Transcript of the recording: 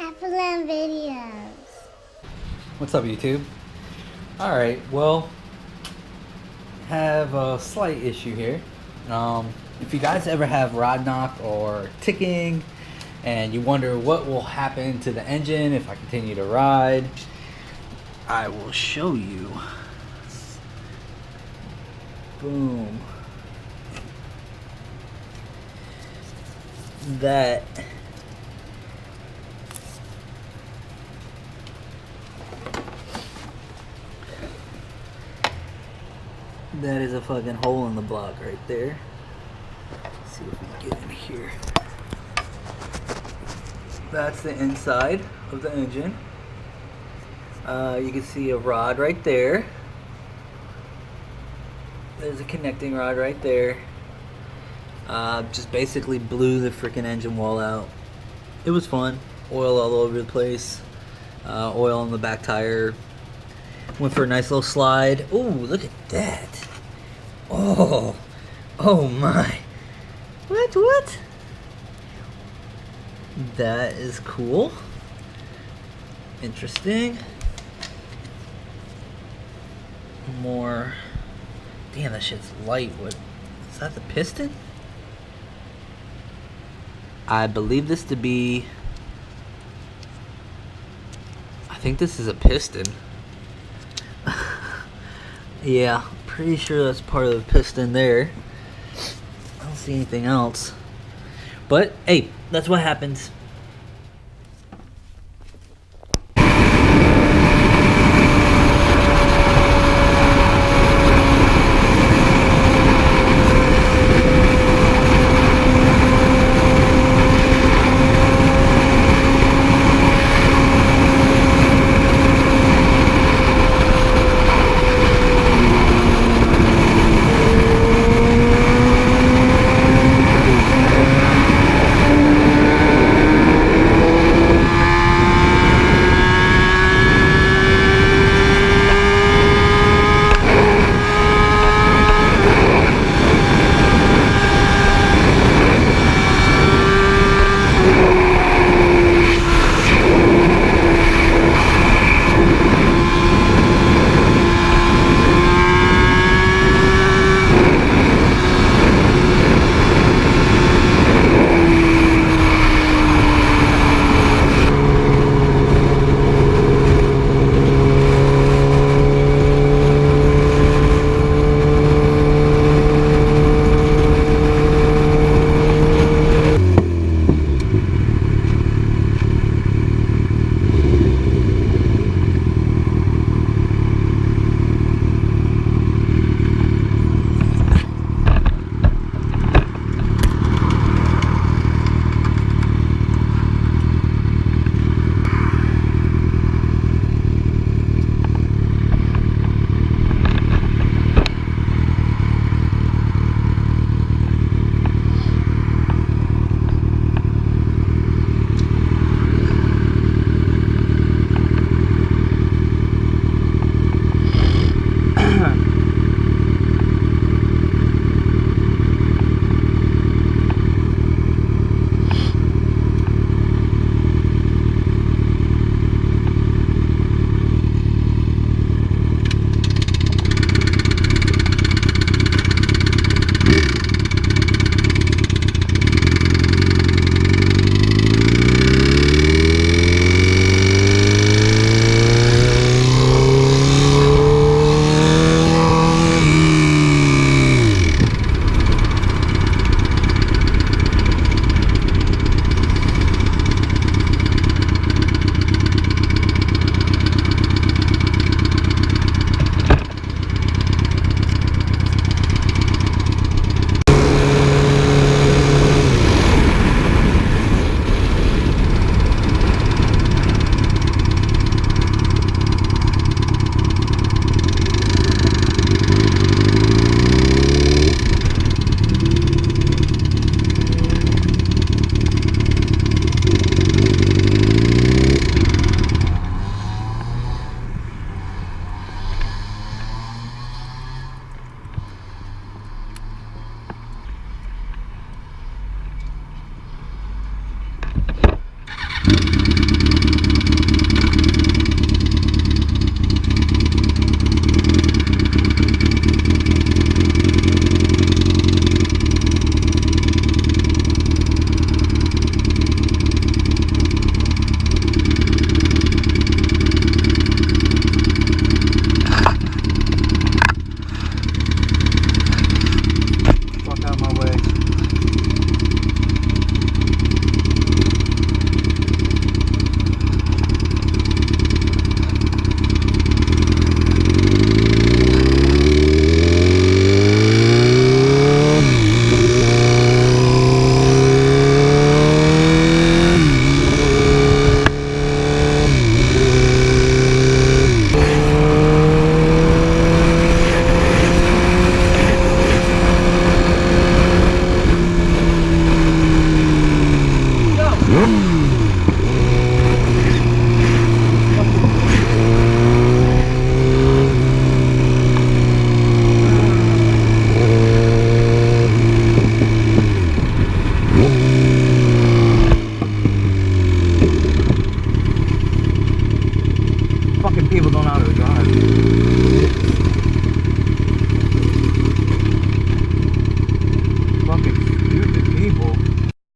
Appleland Videos. What's up, YouTube? Alright, well, have a slight issue here. If you guys ever have rod knock or ticking and you wonder what will happen to the engine if I continue to ride, I will show you. Boom. That is a fucking hole in the block right there. Let's see if we can get in here. That's the inside of the engine. You can see a rod right there. There's a connecting rod right there. Just basically blew the freaking engine wall out. It was fun. Oil all over the place. Oil on the back tire. Went for a nice little slide. Oh, look at that. Oh, oh my. What? That is cool. Interesting. More. Damn, that shit's light. What? Is that the piston? I believe this to be. I think this is a piston. Yeah, pretty sure that's part of the piston there. I don't see anything else. But hey, that's what happens.